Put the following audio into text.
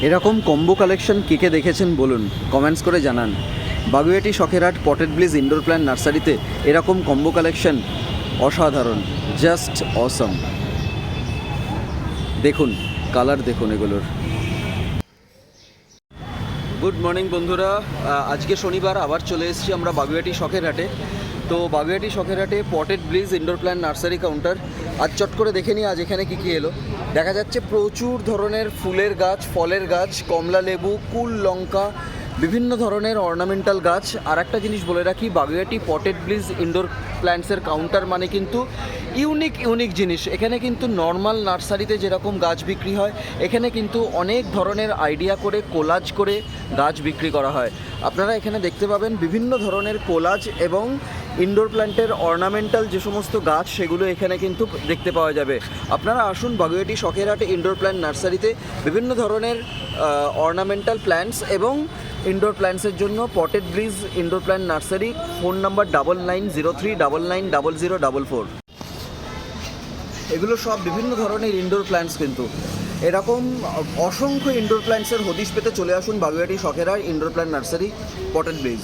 এরকম combo collection কে কে দেখেছেন বলুন, কমেন্টস করে জানান। Baguiati শখেরহাট potted bliss indoor plant নার্সারিতে এরকম কম্বো কালেকশন অসাধারণ, জাস্ট অসম। দেখুন, কালার দেখুন এগুলোর। গুড মর্নিং বন্ধুরা, আজকে শনিবার আবার চলে এসেছি আমরা বাগুইআটি শখেরহাটে। তো বাগুইআটি শখেরহাটে potted bliss indoor plant nursery counter. আজ চট করে দেখে নিই আজ এখানে কী কী এলো। দেখা যাচ্ছে প্রচুর ধরনের ফুলের গাছ, ফলের গাছ, কমলা লেবু, কুল লঙ্কা, বিভিন্ন ধরনের অর্নামেন্টাল গাছ। আর একটা জিনিস বলে রাখি, Baguiati potted bliss indoor প্ল্যান্টসের counter মানে কিন্তু ইউনিক জিনিস। এখানে কিন্তু নর্মাল নার্সারিতে যেরকম গাছ বিক্রি হয়, এখানে কিন্তু অনেক ধরনের আইডিয়া করে কোলাজ করে গাছ বিক্রি করা হয়। আপনারা এখানে দেখতে পাবেন বিভিন্ন ধরনের কোলাজ এবং ইনডোর প্ল্যান্টের অর্নামেন্টাল যে সমস্ত গাছ, সেগুলো এখানে কিন্তু দেখতে পাওয়া যাবে। আপনারা আসুন বাগুইআটি শখেরহাটে ইনডোর প্ল্যান্ট নার্সারিতে বিভিন্ন ধরনের অর্নামেন্টাল প্ল্যান্টস এবং ইনডোর প্ল্যান্টসের জন্য potted bliss indoor plant nursery. Phone number 9903990044। এগুলো সব বিভিন্ন ধরনের ইনডোর প্ল্যান্টস। কিন্তু এরকম অসংখ্য ইনডোর প্ল্যান্টসের হদিশ পেতে চলে আসুন Baguiati Shakherhat indoor plant nursery potted ব্লিজ।